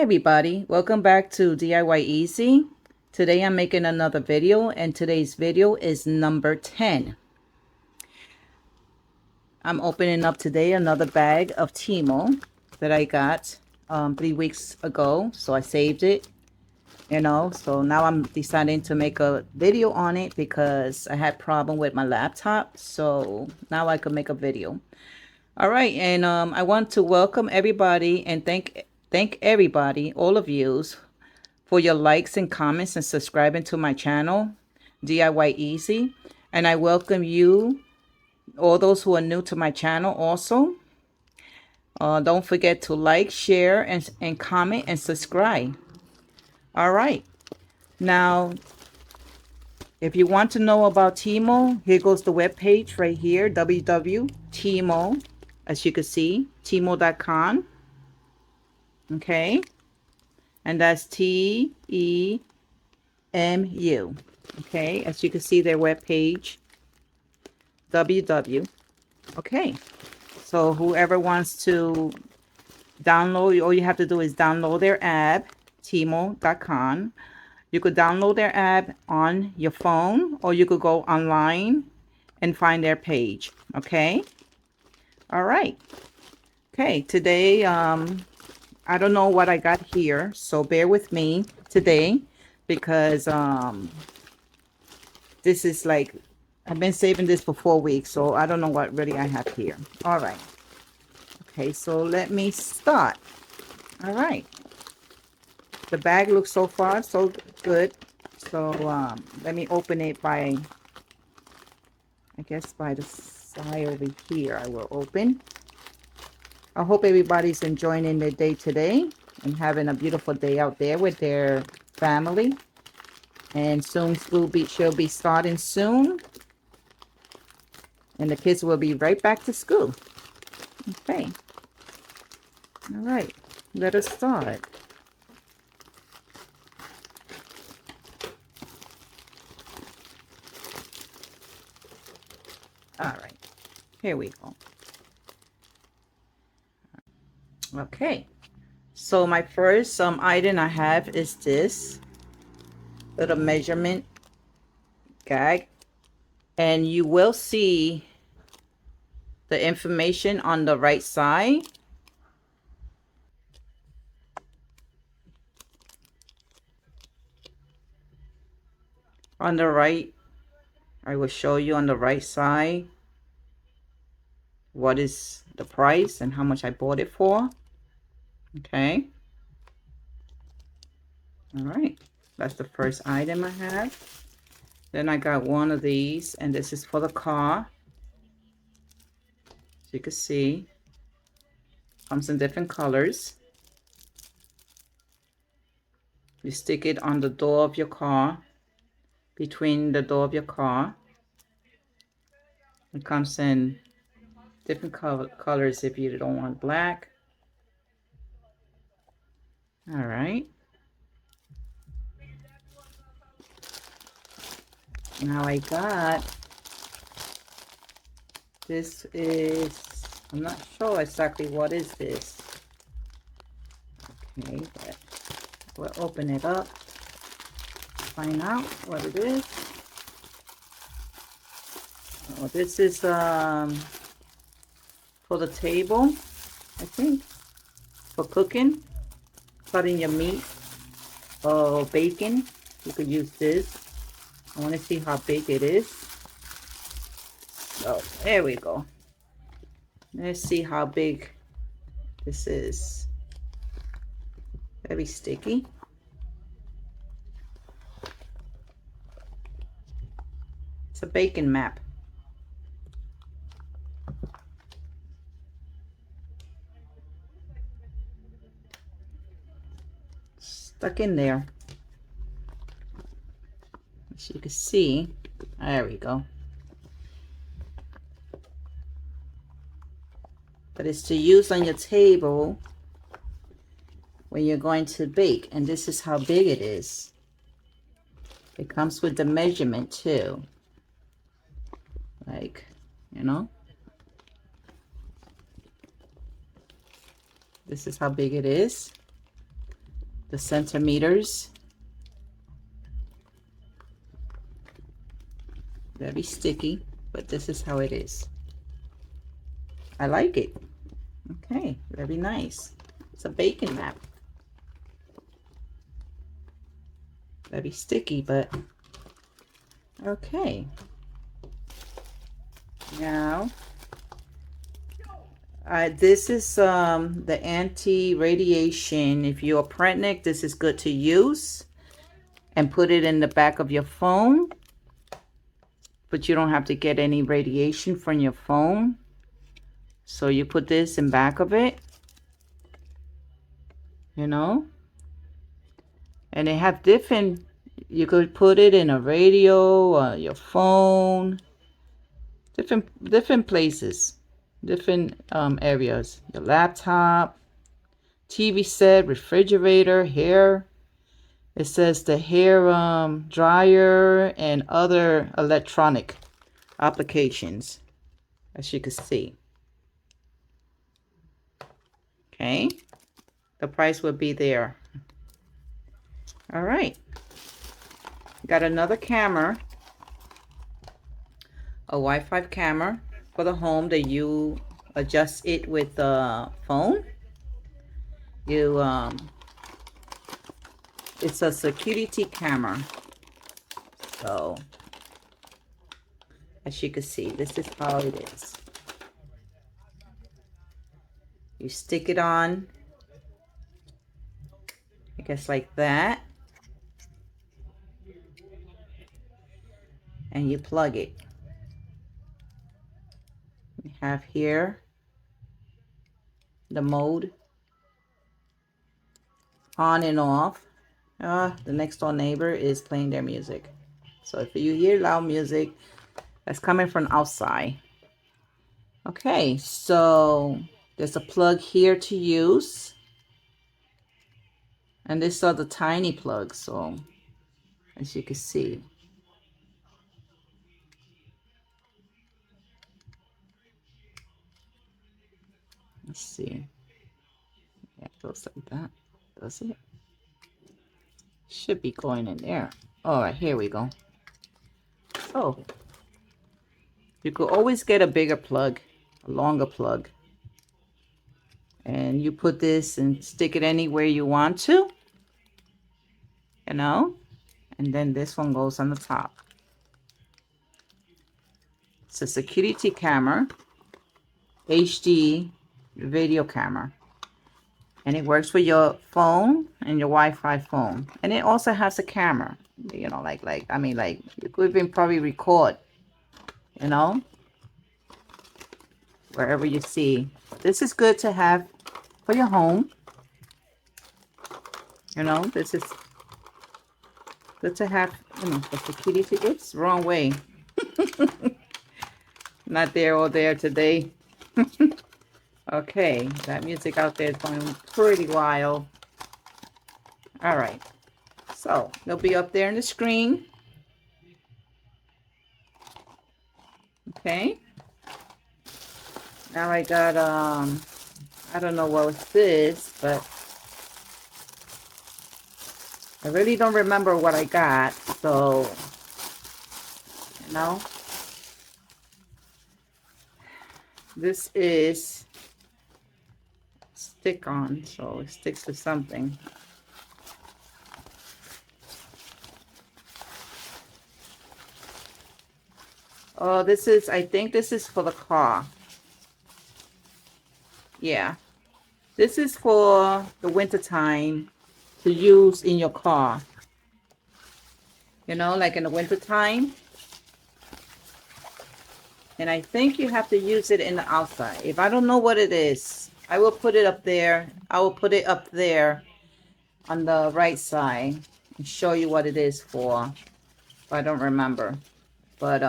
everybody, welcome back to DIY Easy. Today I'm making another video, and today's video is number 10. I'm opening up today another bag of Teemo that I got 3 weeks ago, so I saved it, so now I'm deciding to make a video on it because I had problem with my laptop, so now I could make a video. All right, and I want to welcome everybody and thank everybody, all of you, for your likes and comments and subscribing to my channel, DIY Easy. And I welcome you, all those who are new to my channel also. Don't forget to like, share, and comment and subscribe. All right. Now, if you want to know about Teemo, here goes the web page right here, www.teemo, as you can see, teemo.com. Okay. And that's T-E-M-U. Okay. As you can see, their web page, www. Okay. So whoever wants to download, all you have to do is download their app, teemo.com. You could download their app on your phone, or you could go online and find their page. Okay. All right. Okay. Today, I don't know what I got here, so bear with me today because this is like, I've been saving this for 4 weeks, so I don't know what really I have here. All right. Okay. So let me start. All right. The bag looks so far so good. So let me open it by, I guess by the side over here. I will open. I hope everybody's enjoying their day today and having a beautiful day out there with their family. And soon school she'll be starting soon. And the kids will be right back to school. Okay. All right. Let us start. All right, here we go. Okay, so my first item I have is this little measurement gag, and you will see the information on the right side. On the right, I will show you on the right side what is the price and how much I bought it for. Okay. All right. That's the first item I have. Then I got one of these, and this is for the car. As you can see, comes in different colors. You stick it on the door of your car, between the door of your car. It comes in different colors if you don't want black. All right. Now I got, this is, I'm not sure exactly what is this. Okay, but we'll open it up, find out what it is. Oh, this is for the table, I think, for cooking, cutting your meat or bacon. You could use this. I want to see how big it is. So there we go. Let's see how big this is. Very sticky. It's a bacon map. Stuck in there. As you can see, there we go. But it's to use on your table when you're going to bake, and this is how big it is. It comes with the measurement too, like, this is how big it is. the centimeters. Very sticky, but this is how it is. I like it. Okay, very nice. It's a baking map. Very sticky, but okay. Now, this is the anti-radiation. If you're pregnant, this is good to use. And put it in the back of your phone. But you don't have to get any radiation from your phone. So you put this in back of it. You know. And they have different, you could put it in a radio or your phone. Different places. Different areas. Your laptop, TV set, refrigerator, hair. It says the hair dryer and other electronic applications, as you can see. Okay, the price will be there. All right, got another camera, a Wi-Fi camera for the home that you adjust it with the phone. You it's a security camera. So as you can see, this is how it is. You stick it on, I guess like that, and you plug it. We have here the mode, on and off. The next door neighbor is playing their music. So if you hear loud music, that's coming from outside. Okay, so there's a plug here to use. And these are the tiny plugs, so as you can see. Let's see. Yeah, it goes like that. Does it? Should be going in there. All right, here we go. Oh, you could always get a bigger plug, a longer plug. And you put this and stick it anywhere you want to. You know? And then this one goes on the top. It's a security camera, HD video camera. And it works with your phone and your Wi-Fi phone. And it also has a camera. You know, like you could even probably record, you know, wherever you see. This is good to have for your home. You know, this is good to have, you know, for security. It's wrong way. Not there or there today. Okay, that music out there is going pretty wild. All right, so they'll be up there in the screen. Okay. Now I got I don't know what this, but I really don't remember what I got. So, you know, this is stick on, so it sticks to something. Oh, this is, I think this is for the car. Yeah. This is for the winter time to use in your car. You know, like in the winter time. And I think you have to use it in the outside. If I don't know what it is, I will put it up there. I will put it up there on the right side and show you what it is for. I don't remember. But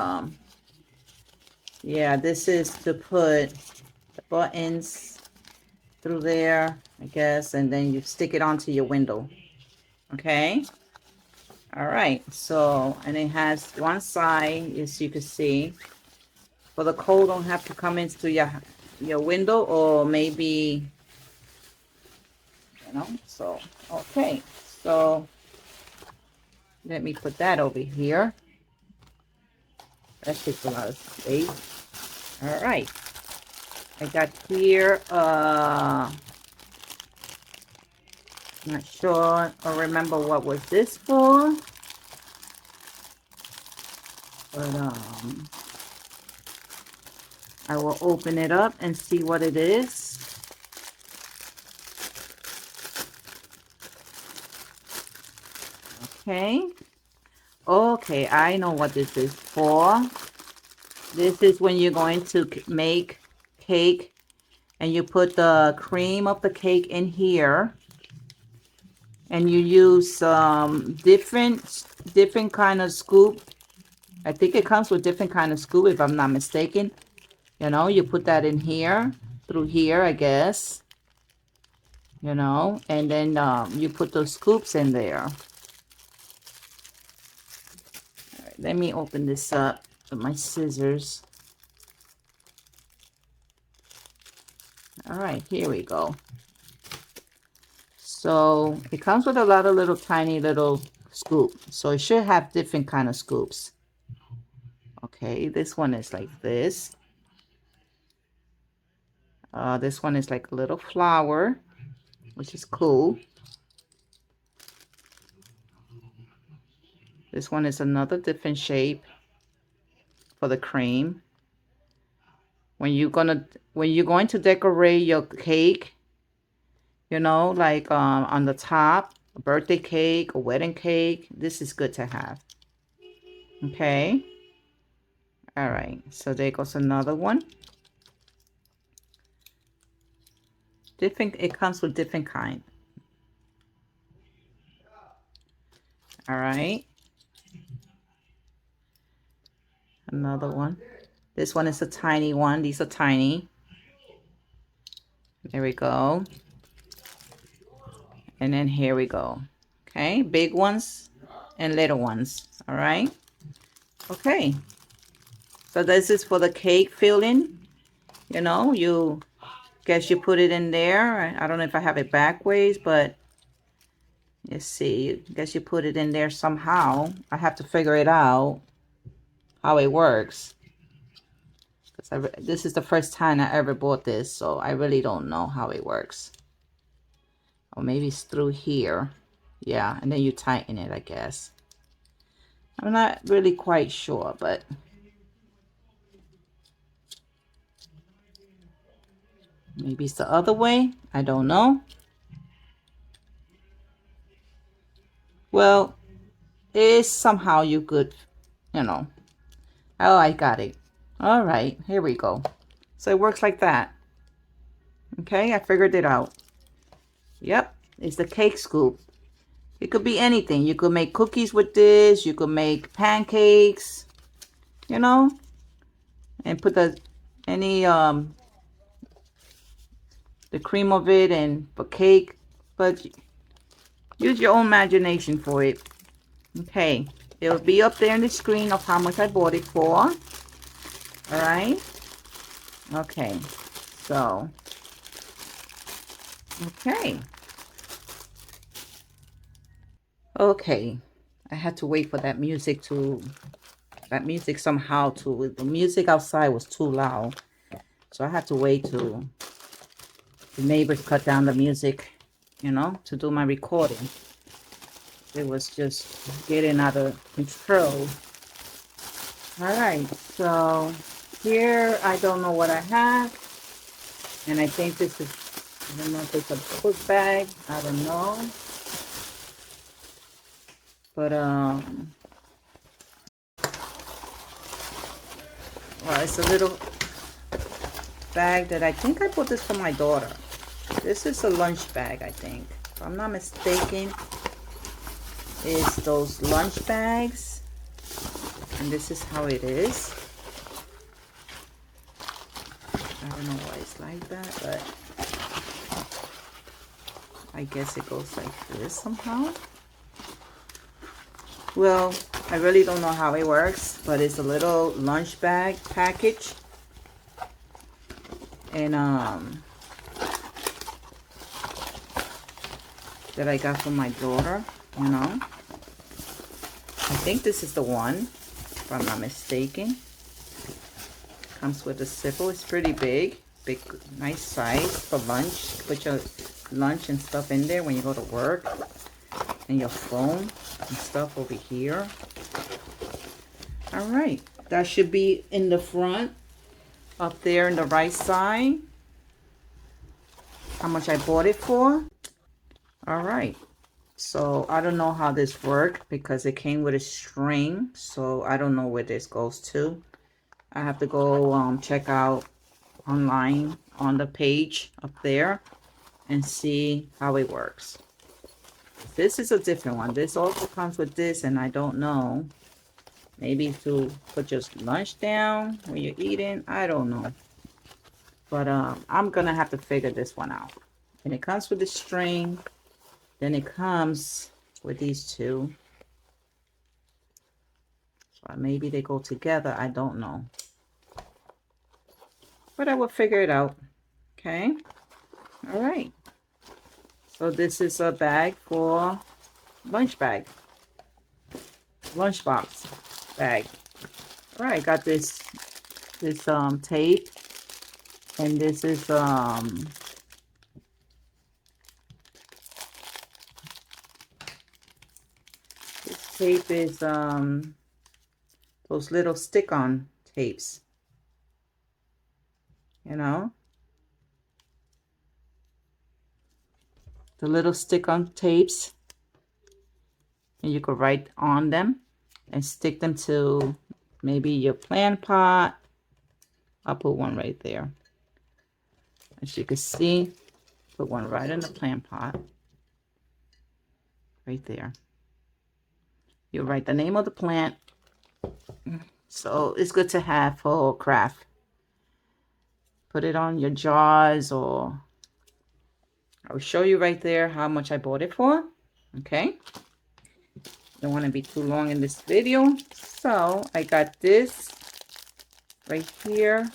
yeah, this is to put the buttons through there, I guess, and then you stick it onto your window. Okay. All right. So, and it has one side, as you can see, for the cold don't have to come into your window, or maybe you know. So okay, so let me put that over here. That takes a lot of space. All right, I got here not sure or remember what was this for, but I will open it up and see what it is. Okay. Okay, I know what this is for. This is when you're going to make cake and you put the cream of the cake in here. And you use different kind of scoop. I think it comes with different kind of scoop if I'm not mistaken. You know, you put that in here, through here, I guess. You know, and then you put those scoops in there. All right, let me open this up with my scissors. All right, here we go. So it comes with a lot of little tiny little scoop. So it should have different kind of scoops. Okay, this one is like this. This one is like a little flower, which is cool. This one is another different shape for the cream. When you're going to decorate your cake, you know, like on the top, a birthday cake, a wedding cake, this is good to have. Okay. All right. So there goes another one. Different. It comes with different kind. All right. Another one. This one is a tiny one. These are tiny. There we go. And then here we go. Okay, big ones and little ones. All right. Okay. So this is for the cake filling. You know, you guess you put it in there. I don't know if I have it backwards, but let's see. I guess you put it in there somehow. I have to figure it out how it works. This is the first time I ever bought this, so I really don't know how it works. Or maybe it's through here. Yeah, and then you tighten it, I guess. I'm not really quite sure, but maybe it's the other way. I don't know. Well, it's somehow you could, you know. Oh, I got it. All right, here we go. So it works like that. Okay, I figured it out. Yep, it's the cake scoop. It could be anything. You could make cookies with this. You could make pancakes, you know, and put the cream of it and for cake. But use your own imagination for it. Okay, it'll be up there in the screen of how much I bought it for. All right. Okay, so okay, I had to wait for that music somehow to, the music outside was too loud, so I had to wait till the neighbors cut down the music, you know, to do my recording. It was just getting out of control. All right, so here I don't know what I have, and I think this is, I don't know if it's a book bag, I don't know. But well, it's a little bag that I think I bought this for my daughter. This is a lunch bag, I think. If I'm not mistaken, it's those lunch bags. And this is how it is. I don't know why it's like that, but I guess it goes like this somehow. Well, I really don't know how it works, but it's a little lunch bag package. And that I got from my daughter, you know. I think this is the one, if I'm not mistaken. Comes with a zipper. It's pretty big, nice size for lunch. Put your lunch and stuff in there when you go to work, and your phone and stuff over here. All right, that should be in the front, up there in the right side. How much I bought it for. All right, so I don't know how this works because it came with a string, so I don't know where this goes to. I have to go check out online on the page up there and see how it works. This is a different one. This also comes with this, and I don't know. Maybe to put your lunch down when you're eating. I don't know. But I'm going to have to figure this one out. And it comes with the string. Then it comes with these two. So maybe they go together. I don't know. But I will figure it out. Okay. All right. So this is a bag for lunch bag. Lunchbox bag. All right. Got this tape. And this is this tape is those little stick-on tapes, you know, the little stick-on tapes, and you could write on them and stick them to maybe your plant pot. I'll put one right there. As you can see, put one right in the plant pot. Right there. You write the name of the plant. So it's good to have for craft. Put it on your jars, or I'll show you right there how much I bought it for. Okay. Don't want to be too long in this video. So I got this right here.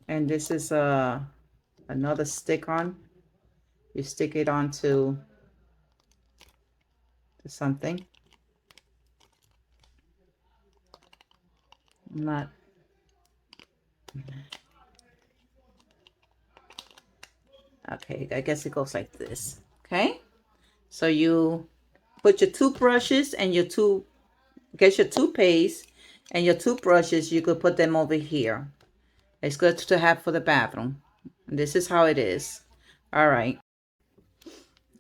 And this is another stick-on. You stick it onto something. Not. Okay, I guess it goes like this. Okay. So you put your toothbrushes and your get your toothpaste and your toothbrushes. You could put them over here. It's good to have for the bathroom. This is how it is. All right.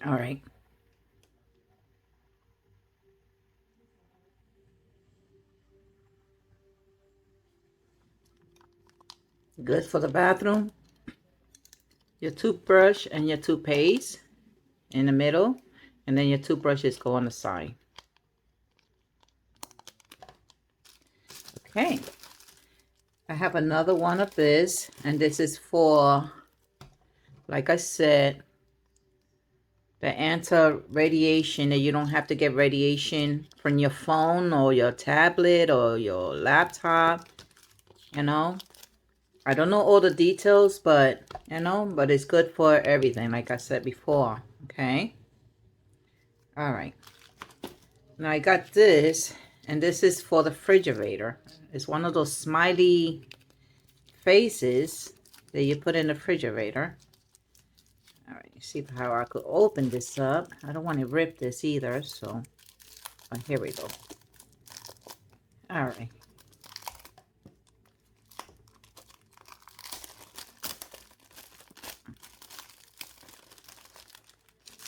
All right. Good for the bathroom. Your toothbrush and your toothpaste in the middle. And then your toothbrushes go on the side. Okay. I have another one of this, and this is for, like I said, the anti-radiation, that you don't have to get radiation from your phone or your tablet or your laptop, you know. I don't know all the details, but, you know, but it's good for everything, like I said before, okay. All right. Now I got this, and this is for the refrigerator. It's one of those smiley faces that you put in the refrigerator. All right, see how I could open this up. I don't want to rip this either, so here we go. All right.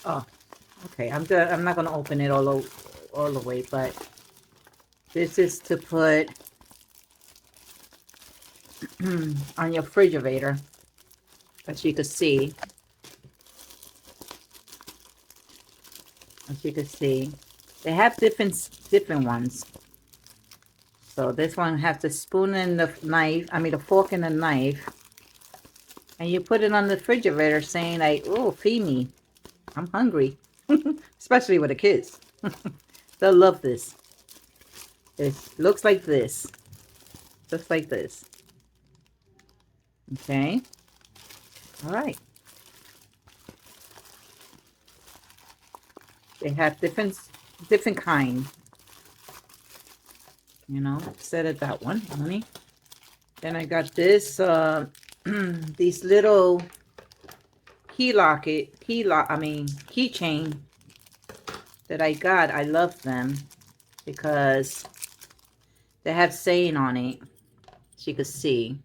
Oh, okay. I'm not gonna open it all the way, but this is to put on your refrigerator, as you can see. As you can see, they have different ones. So this one has the spoon and the knife. I mean the fork and the knife, and you put it on the refrigerator, saying like, "Oh, feed me. I'm hungry." Especially with the kids. They'll love this. It looks like this. Just like this. Okay. All right. They have different kind. You know, instead of that one, honey. Then I got this, these little keychain that I got. I love them because they have saying on it. So you can see.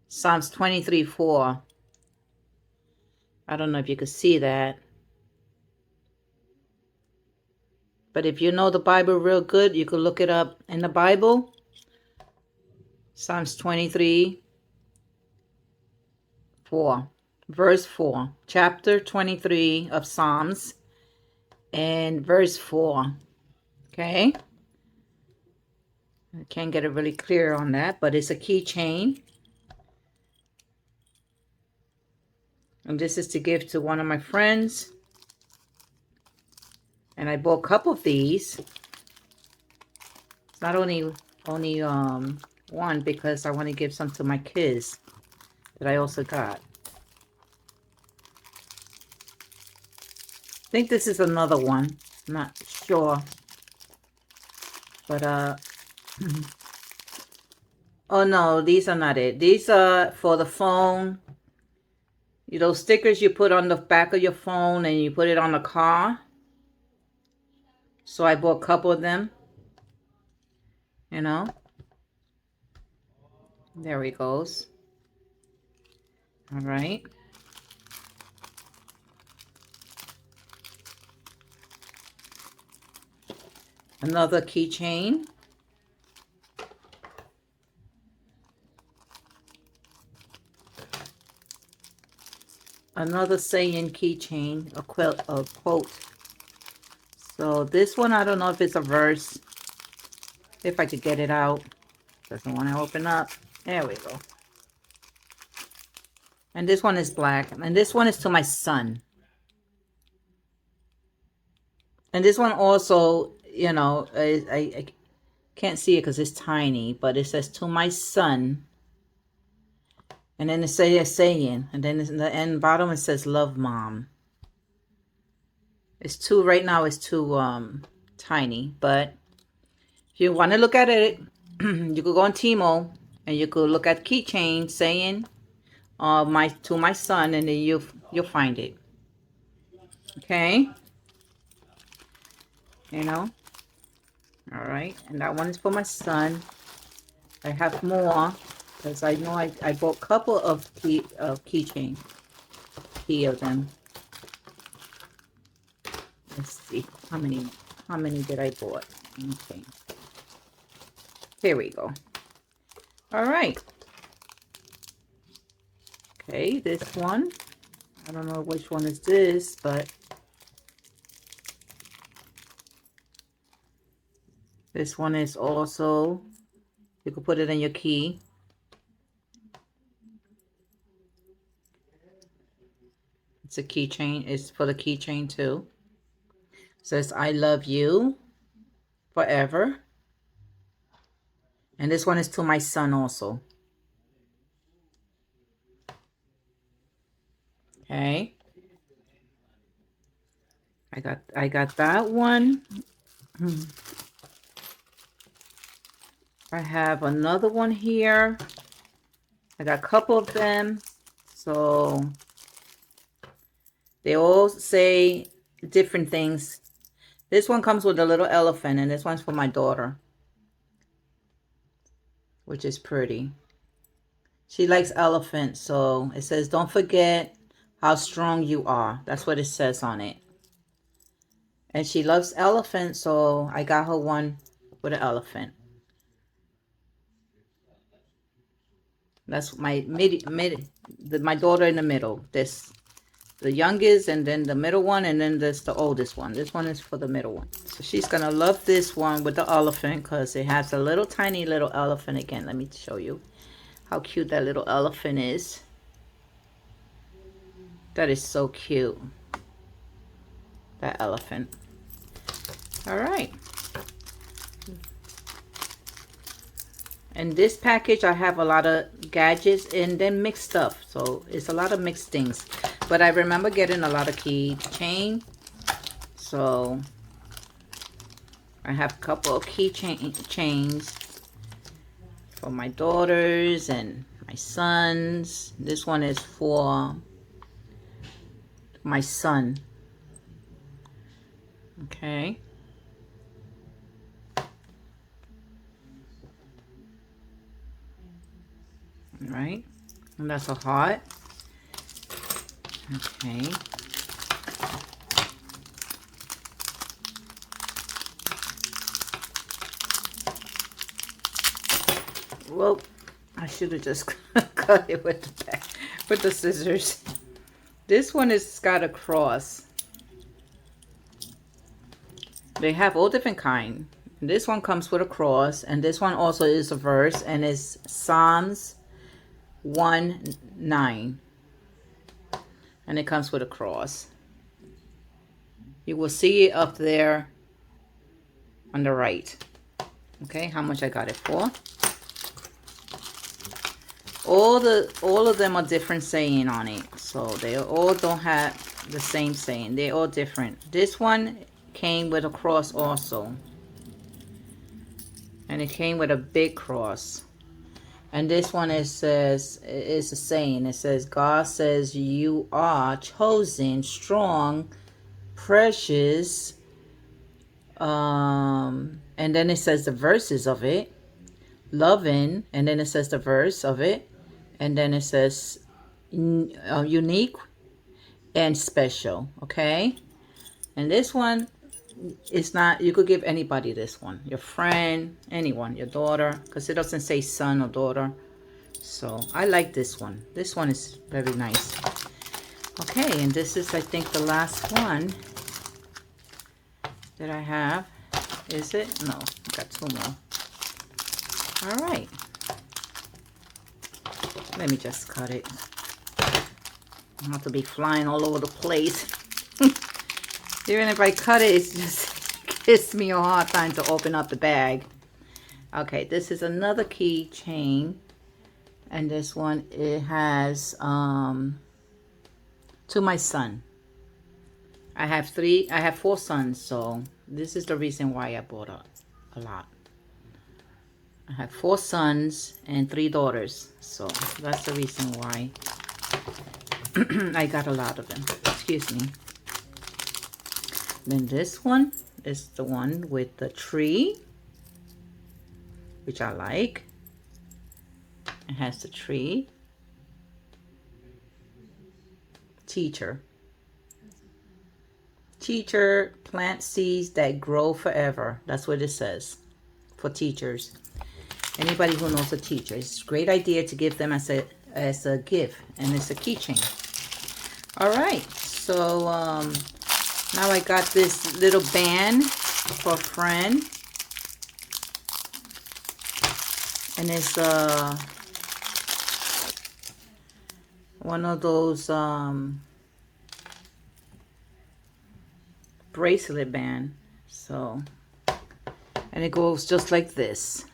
Psalms 23:4. I don't know if you can see that. But if you know the Bible real good, you can look it up in the Bible. Psalms 23:4. Verse 4. Chapter 23 of Psalms. And verse 4. Okay. I can't get it really clear on that, but it's a keychain. And this is to give to one of my friends. And I bought a couple of these. It's not only one, because I want to give some to my kids that I also got. I think this is another one. I'm not sure. But oh no, these are not it. These are for the phone. You know, stickers you put on the back of your phone and you put it on the car. So I bought a couple of them. You know. There he goes. All right. Another keychain. Another saying keychain, a quote. So this one, I don't know if it's a verse. If I could get it out. Doesn't want to open up. There we go. And this one is black. And this one is to my son. And this one also, you know, I can't see it because it's tiny. But it says to my son. And then it says a saying. And then in the end bottom it says love mom. It's too, right now it's too tiny. But if you want to look at it, you could go on Teemo and you could look at keychain saying to my son, and then you'll find it. Okay. You know. All right. And that one is for my son. I have more because I know I bought a couple of keychain. Key of them. Let's see how many did I bought. Okay. Here we go. All right. Okay, this one. I don't know which one is this, but this one is also, you can put it in your key. It's a keychain. It's for the keychain too. It says, I love you forever. And this one is to my son also. Okay. I got that one. I have another one here. I got a couple of them. So they all say different things. This one comes with a little elephant, and this one's for my daughter, which is pretty. She likes elephants, so it says, don't forget how strong you are. That's what it says on it. And she loves elephants, so I got her one with an elephant. That's my my daughter in the middle. This, the youngest, and then the middle one, and then this the oldest one. This one is for the middle one. So she's gonna love this one with the elephant because it has a little tiny little elephant. Again, let me show you how cute that little elephant is. That is so cute. That elephant. All right. In this package, I have a lot of gadgets and then mixed stuff. So it's a lot of mixed things. But I remember getting a lot of keychain. So I have a couple of chains for my daughters and my sons. This one is for my son. Okay. All right. And that's a heart. Okay. Well, I should have just cut it with the scissors. This one is got a cross. They have all different kind. This one comes with a cross, and this one also is a verse, and it's Psalms 1:9, and it comes with a cross. You will see it up there on the right. Okay, how much I got it for? All of them are different saying on it, so they all don't have the same saying. They're all different. This one came with a cross also, and it came with a big cross. And this one is a saying. It says, God says you are chosen, strong, precious. And then it says the verses of it. Loving, and then it says the verse of it. And then it says unique and special. Okay. And this one is not, you could give anybody this one. Your friend, anyone, your daughter, because it doesn't say son or daughter. So I like this one. This one is very nice. Okay, and this is, I think, the last one that I have. Is it? No, I got two more. All right. Let me just cut it. I don't have to be flying all over the place. Even if I cut it, it just gives me a hard time to open up the bag. Okay, this is another keychain. And this one, it has to my son. I have four sons, so this is the reason why I bought a lot. I have 4 sons and 3 daughters, so that's the reason why I got a lot of them. Excuse me. Then this one is the one with the tree, which I like. It has the tree. Teacher. Teacher, plant seeds that grow forever. That's what it says for teachers. Anybody who knows a teacher, it's a great idea to give them as a gift, and it's a keychain. All right, so now I got this little band for a friend, and it's one of those bracelet band. So, and it goes just like this.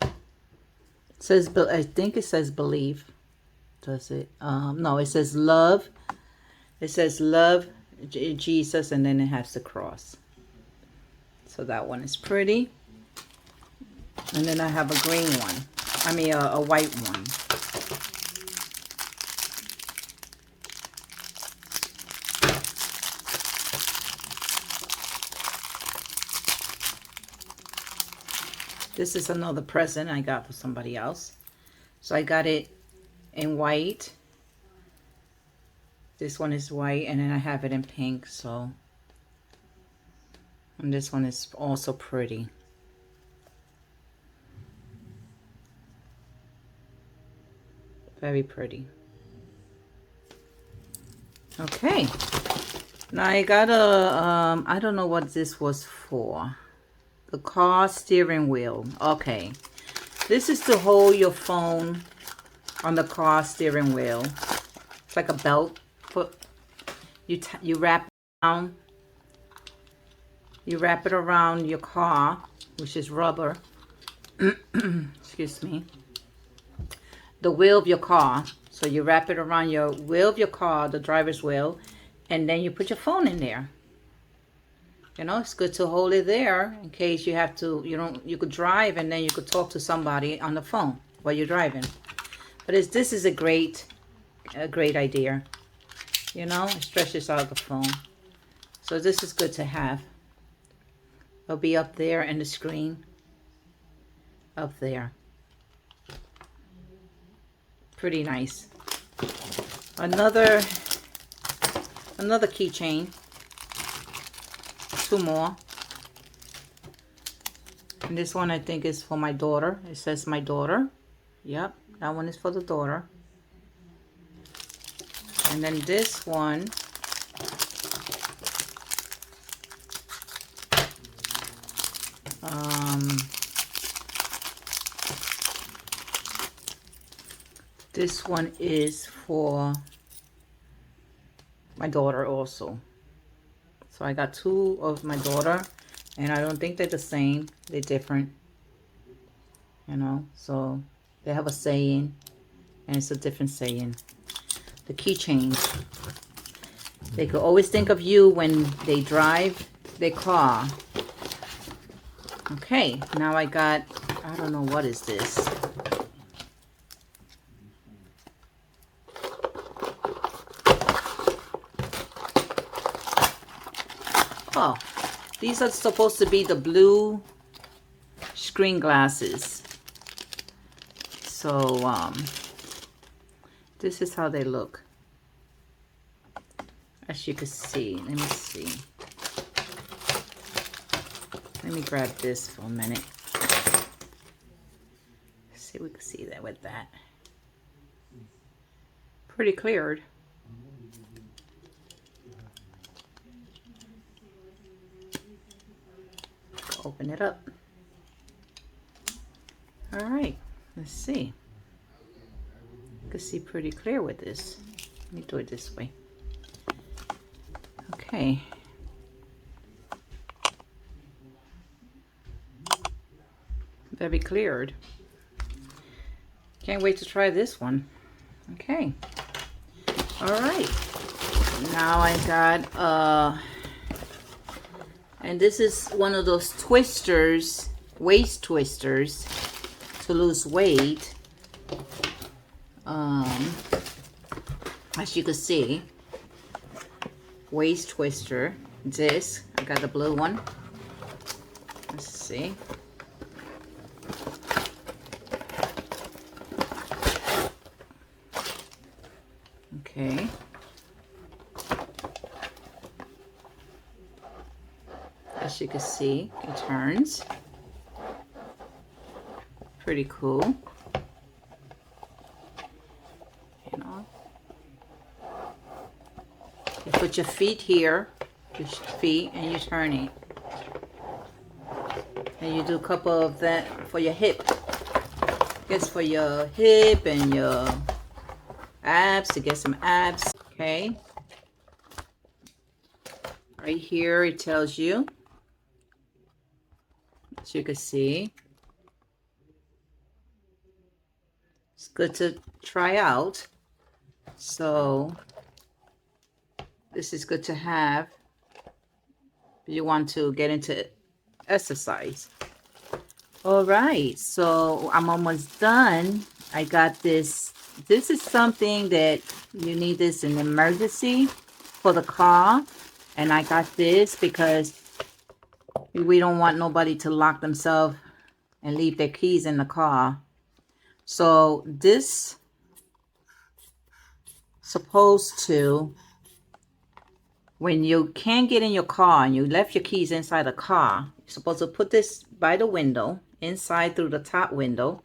It says, I think it says believe. Does it? No, it says love. It says love Jesus, and then it has the cross. So that one is pretty. And then I have a green one. I mean a white one. This is another present I got for somebody else. So I got it in white. This one is white, and then I have it in pink. So, and this one is also pretty. Very pretty. Okay. Now I got a, I don't know what this was for. The car steering wheel. Okay. This is to hold your phone on the car steering wheel. It's like a belt. You wrap it around. You wrap it around your car, which is rubber. excuse me, the wheel of your car. So you wrap it around your wheel of your car, the driver's wheel, and then you put your phone in there. You know, it's good to hold it there in case you have to, you could drive and then you could talk to somebody on the phone while you're driving. But this is a great idea. You know, it stretches out the phone. So this is good to have. It'll be up there in the screen. Up there. Pretty nice. Another keychain. 2 more. And this one I think is for my daughter. It says my daughter. Yep, that one is for the daughter. And then this one this one is for my daughter also. So I got 2 of my daughter, and I don't think they're the same. They're different, you know. So they have a saying, and it's a different saying. The keychains. They could always think of you when they drive their car. Okay, now I got, I don't know, what is this? Oh, these are supposed to be the blue screen glasses. So, this is how they look. As you can see, let me see. Let me grab this for a minute. See if we can see that with that. Pretty cleared. Open it up. All right, let's see. You can see pretty clear with this. Let me do it this way. Okay. Very cleared. Can't wait to try this one. Okay. All right. Now I got and this is one of those twisters, waist twisters to lose weight. As you can see, waist twister disc. I got the blue one. Let's see. Okay. As you can see, it turns. Pretty cool. You know. You put your feet here, your feet, and you turn it. And you do a couple of that for your hip. It's for your hip and your abs, to get some abs. Okay. Right here it tells you, as you can see, it's good to try out. So this is good to have if you want to get into exercise. All right, so I'm almost done. I got this. This is something that you need this in emergency for the car. And I got this because we don't want nobody to lock themselves and leave their keys in the car. So this supposed to, when you can't get in your car and you left your keys inside the car, you're supposed to put this by the window, inside through the top window.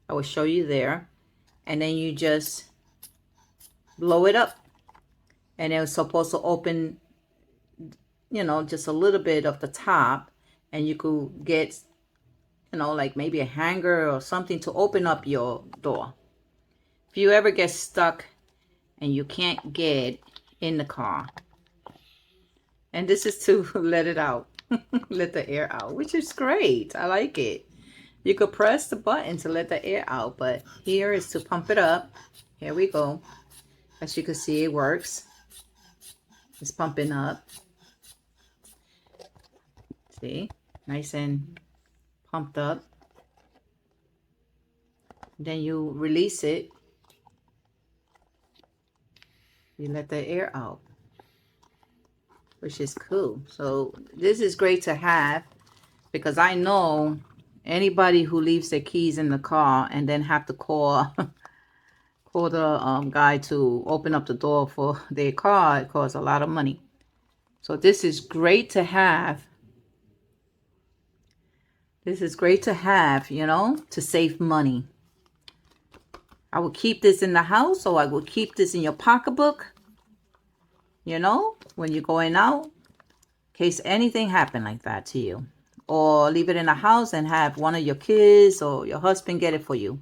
I will show you there. And then you just blow it up. And it's supposed to open, you know, just a little bit of the top. And you could get, you know, like maybe a hanger or something to open up your door. If you ever get stuck and you can't get in the car. And this is to let it out. Let the air out, which is great. I like it. You could press the button to let the air out, but here is to pump it up. Here we go. As you can see, it works. It's pumping up. See? Nice and pumped up. Then you release it. You let the air out, which is cool. So this is great to have, because I know anybody who leaves their keys in the car and then have to call call the guy to open up the door for their car, it costs a lot of money. So this is great to have. This is great to have, you know, to save money. I would keep this in the house, or I would keep this in your pocketbook, you know, when you're going out, in case anything happened like that to you. Or leave it in the house and have one of your kids or your husband get it for you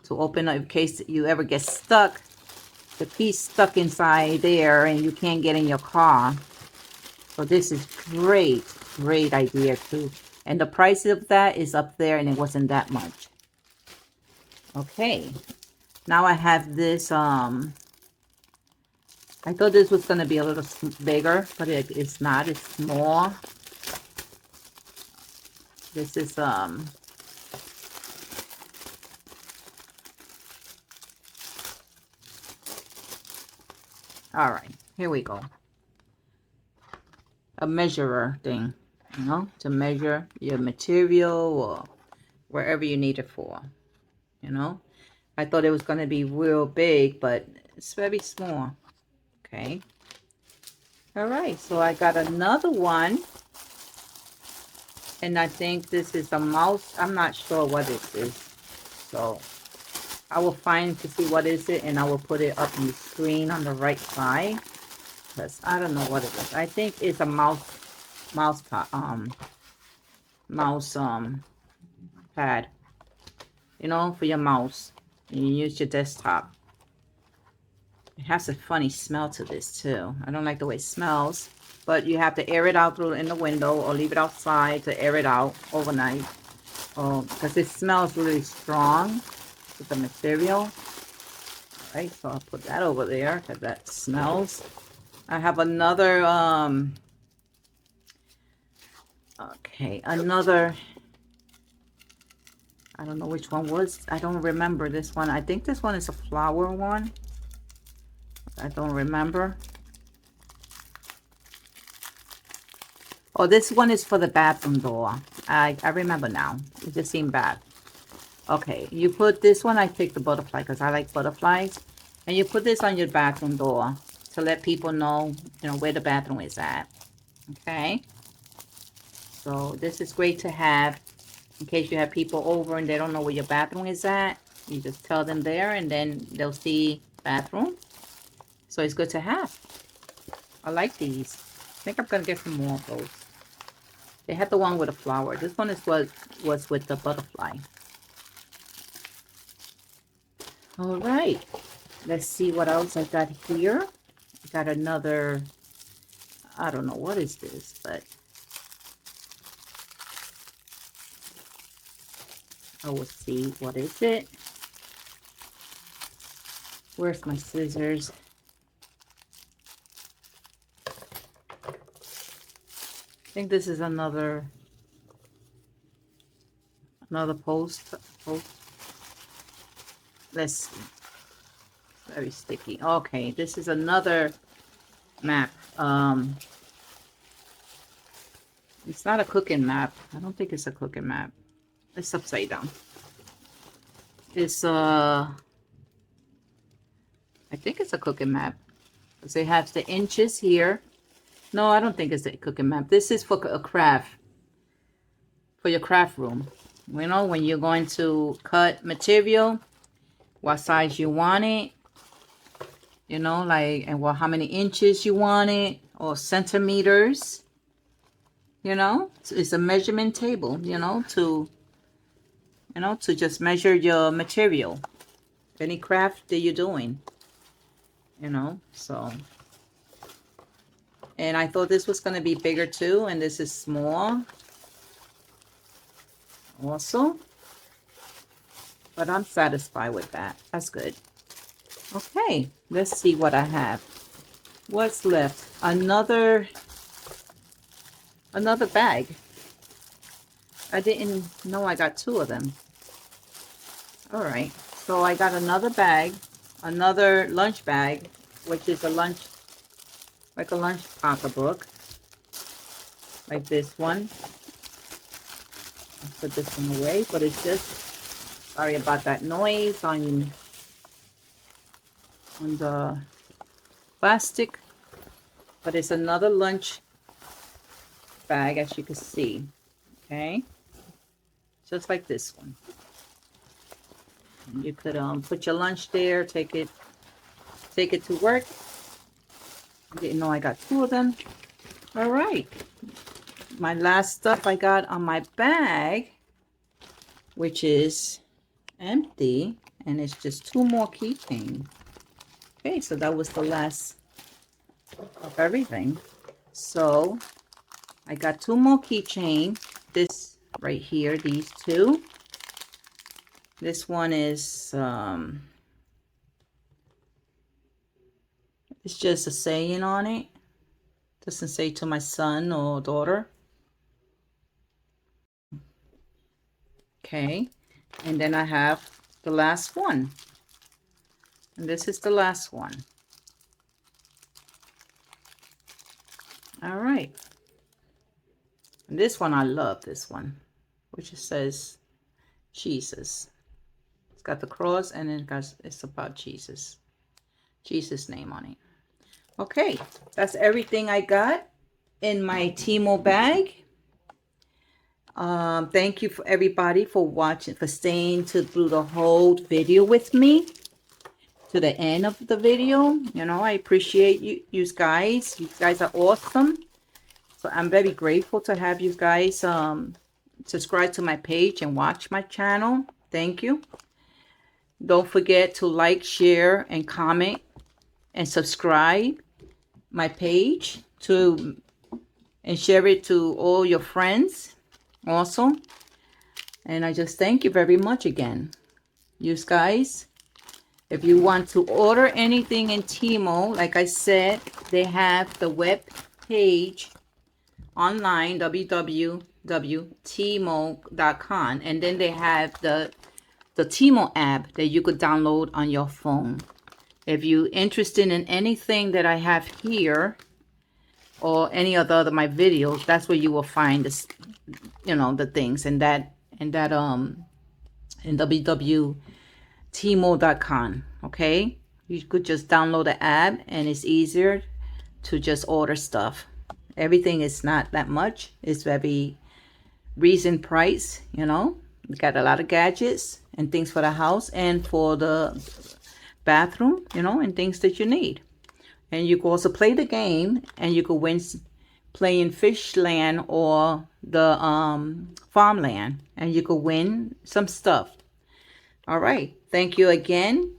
to open up in case you ever get stuck. The key's stuck inside there and you can't get in your car. So this is great idea too. And the price of that is up there, and it wasn't that much. Okay, now I have this. I thought this was going to be a little bigger, but it's not. It's small. This is all right, here we go. A measurer thing, you know, to measure your material or wherever you need it for, you know. I thought it was going to be real big, but it's very small. Okay. All right, so I got another one. And I think this is a mouse. I'm not sure what this is. So I will find to see what is it, and I will put it up on the screen on the right side. Because I don't know what it is. I think it's a mouse pad. You know, for your mouse. And you use your desktop. It has a funny smell to this too. I don't like the way it smells. But you have to air it out through in the window, or leave it outside to air it out overnight. Because it smells really strong with the material. All right, so I'll put that over there because that smells. I have another, okay, another, I don't know which one was. I don't remember this one. I think this one is a flower one. I don't remember. Oh, this one is for the bathroom door. I remember now. It just seemed bad. Okay, you put this one. I picked the butterfly because I like butterflies. And you put this on your bathroom door to let people know, you know, where the bathroom is at. Okay. So this is great to have in case you have people over and they don't know where your bathroom is at. You just tell them there, and then they'll see bathroom. So it's good to have. I like these. I think I'm gonna get some more of those. They had the one with a flower. This one is what was with the butterfly. All right. Let's see what else I got here. I got another, I don't know what is this, but I will see what is it. Where's my scissors? I think this is another post. Let's see. Very sticky. Okay, this is another map. It's not a cooking map. I don't think it's a cooking map. It's upside down. It's I think it's a cooking map. Because it has the inches here. No, I don't think it's a cooking map. This is for a craft. For your craft room. You know, when you're going to cut material, what size you want it. You know, like, and well, how many inches you want it, or centimeters. You know, it's a measurement table, you know, to just measure your material. Any craft that you're doing. You know, so. And I thought this was going to be bigger too, and this is small. also. But I'm satisfied with that. That's good. Okay, let's see what I have. What's left? Another bag. I didn't know I got 2 of them. All right, so I got another bag, another lunch bag, which is a lunch, like a lunch pocketbook, like this one. I'll put this one away, but it's just, sorry about that noise on the plastic, but it's another lunch bag, as you can see. Okay, just like this one. You could put your lunch there, take it to work. I didn't know I got 2 of them. All right, my last stuff I got on my bag, which is empty, and it's just 2 more keychains. Okay, so that was the last of everything. So I got 2 more keychains. This right here, these 2. This one is it's just a saying on it. Doesn't say to my son or daughter. Okay, and then I have the last one, and this is the last one. All right, and this one, I love this one, which it says Jesus. It's got the cross, and it's about Jesus name on it. Okay, that's everything I got in my Teemo bag. Thank you for everybody for watching, for staying through the whole video with me to the end of the video. You know, I appreciate you guys. You guys are awesome. So I'm very grateful to have you guys subscribe to my page and watch my channel. Thank you. Don't forget to like, share, and comment, and subscribe my page and share it to all your friends also. And I just thank you very much again. You guys, if you want to order anything in Teemo, like I said, they have the web page online, www.teemo.com, and then they have the Teemo app that you could download on your phone. If you're interested in anything that I have here or any other of my videos, that's where you will find this, you know, the things in www.teemo.com. Okay, you could just download the app, and it's easier to just order stuff. Everything is not that much. It's very reasonable price, you know. We got a lot of gadgets and things for the house and for the bathroom, you know, and things that you need. And you can also play the game, and you can win playing Fishland or the farmland, and you can win some stuff. All right, thank you again.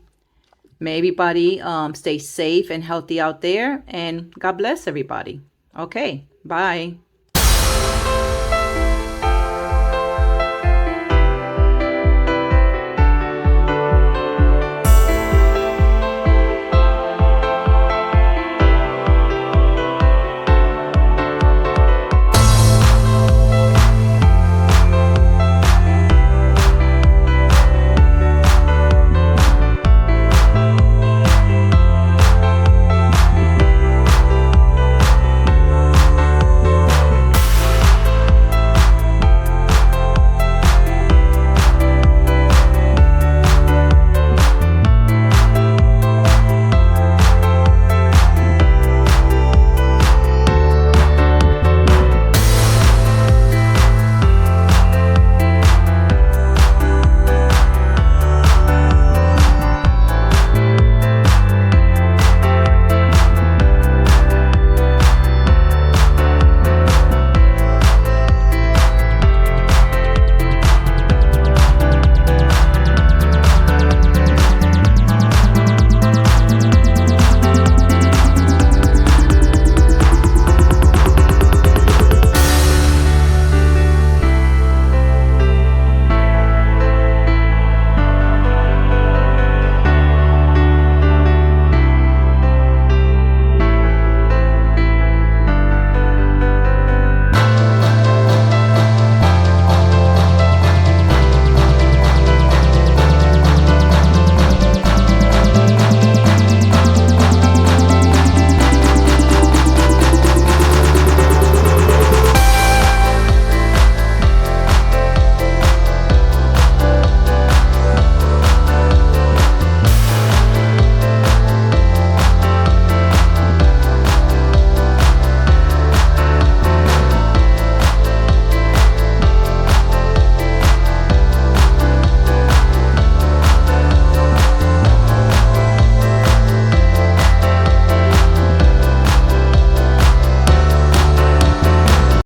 May everybody stay safe and healthy out there, and God bless everybody. Okay, bye.